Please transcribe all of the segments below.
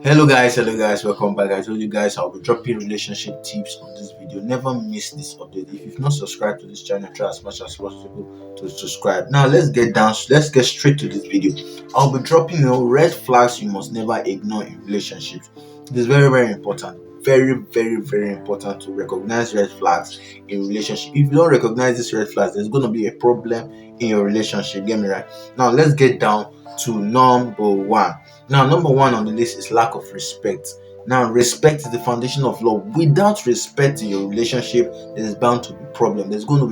Hello guys, welcome back. I told you guys I'll be dropping relationship tips on this video. Never miss this update. If you've not subscribed to this channel, try as much as possible to subscribe. Now let's get straight to this video. I'll be dropping red flags you must never ignore in relationships. It is very important. Very important to recognize red flags in relationship. If you don't recognize these red flags, there's gonna be a problem in your relationship. Get me right. Now let's get down to number one. Now, number one on the list is lack of respect. Now, respect is the foundation of love. Without respect in your relationship, there's bound to be problem. There's going to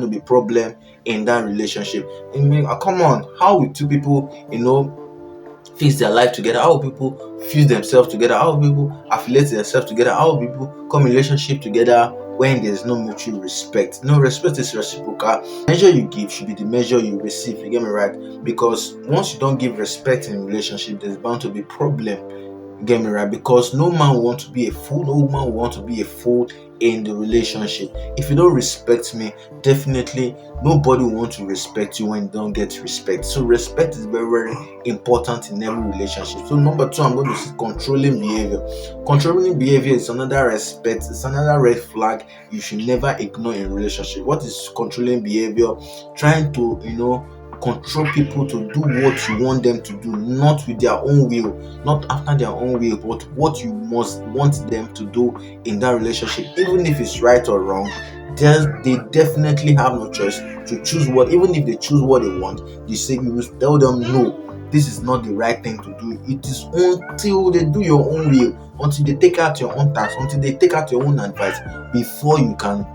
be problem in that relationship. I mean, come on, how will two people, fix their life together? How will people fuse themselves together? How will people affiliate themselves together? How will people come in relationship together when there's no mutual respect? No, respect is reciprocal. The measure you give should be the measure you receive. You get me right? Because once you don't give respect in a relationship, there's bound to be problem. Get me right? Because no man will want to be a fool, no woman will want to be a fool in the relationship. If you don't respect me, definitely nobody will want to respect you when you don't get respect. So respect is very important in every relationship. So number two, I'm going to say controlling behavior. Controlling behavior is another respect, it's another red flag you should never ignore in a relationship. What is controlling behavior? Trying to control people to do what you want them to do, not with their own will, not after their own will, but what you must want them to do in that relationship. Even if it's right or wrong, they definitely have no choice to choose what. Even if they choose what they want, you will tell them no, this is not the right thing to do. It is until they do your own will, until they take out your own task, until they take out your own advice, before you can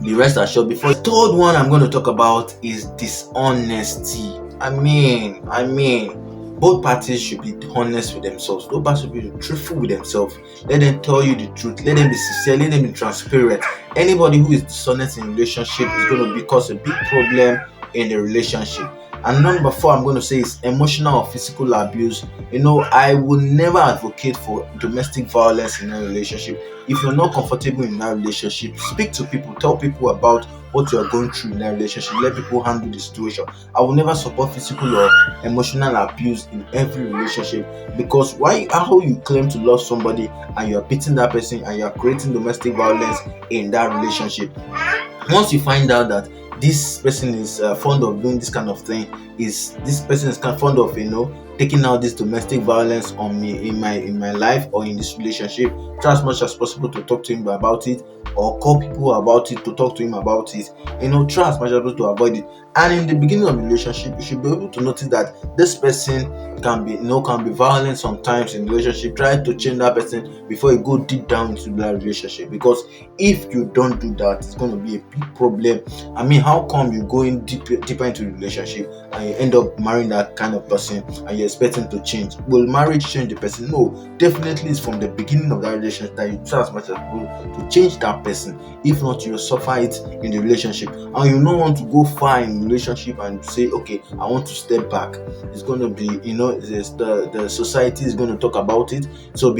the rest assured. Before the third one I'm going to talk about is dishonesty. I mean both parties should be honest with themselves. Both parties should be truthful with themselves. Let them tell you the truth. Let them be sincere. Let them be transparent. Anybody who is dishonest in a relationship is going to cause a big problem in the relationship. And number four, I'm going to say is emotional or physical abuse. I would never advocate for domestic violence in a relationship. If you're not comfortable in that relationship, speak to people, tell people about what you are going through in that relationship. Let people handle the situation. I will never support physical or emotional abuse in every relationship, because how you claim to love somebody and you are beating that person and you are creating domestic violence in that relationship. Once you find out that this person is fond of doing this kind of thing, this person is kind of fond of taking out this domestic violence on me in my life or in this relationship, try as much as possible to talk to him about it, or call people about it to talk to him about it. Try as much as possible to avoid it. And in the beginning of the relationship, you should be able to notice that this person can be violent sometimes in the relationship. Try to change that person before you go deep down into that relationship, because if you don't do that, it's going to be a big problem. I mean, how come you go in deeper into the relationship and you end up marrying that kind of person and you're expecting to change? Will marriage change the person? No, definitely it's from the beginning of that relationship that you try as much as possible to change that person. If not, you'll suffer it in the relationship, and you don't want to go far in the relationship and say, okay, I want to step back. It's going to be, the society is going to talk about it. So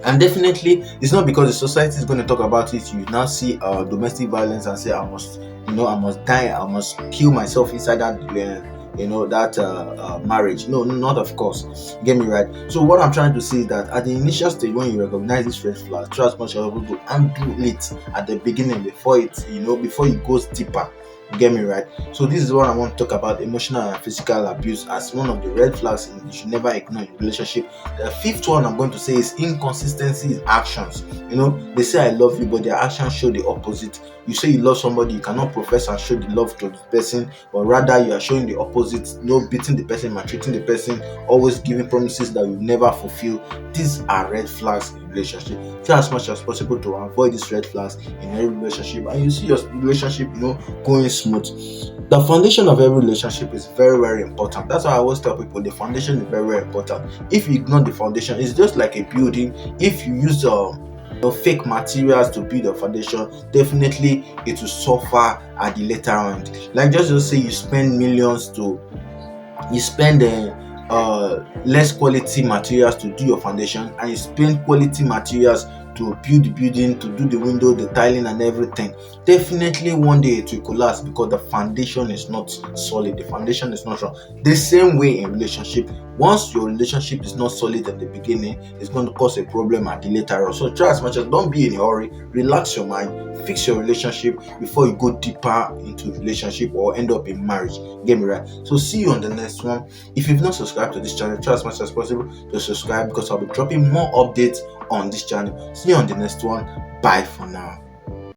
and definitely, it's not because the society is going to talk about it, you now see domestic violence and say, I must die, I must kill myself inside that marriage. No, not of course. Get me right. So what I'm trying to say is that at the initial stage, when you recognize this red flag, try as much as possible to undo it at the beginning before it goes deeper. Get me right. So this is what I want to talk about: emotional and physical abuse as one of the red flags you should never ignore in a relationship. The fifth one I'm going to say is inconsistency in actions. They say I love you, but their actions show the opposite. You say you love somebody, you cannot profess and show the love to the person, but rather you are showing the opposite. Beating the person, maltreating the person, always giving promises that you never fulfill. These are red flags in relationship. Try as much as possible to avoid these red flags in every relationship, and you see your relationship going smooth. The foundation of every relationship is very important. That's why I always tell people the foundation is very important. If you ignore the foundation, it's just like a building. If you use fake materials to build a foundation, definitely it will suffer at the later end. Like just say you spend millions you spend less quality materials to do your foundation, and you spend quality materials to build the building, to do the window, the tiling and everything. Definitely one day it will collapse because the foundation is not solid, the foundation is not strong. The same way in relationship, Once your relationship is not solid in the beginning, it's going to cause a problem at the later on. So try as much as don't be in a hurry, relax your mind, fix your relationship before you go deeper into relationship or end up in marriage. Get me right? So see you on the next one. If you've not subscribed to this channel, try as much as possible to subscribe because I'll be dropping more updates on this channel. See you on the next one. Bye for now.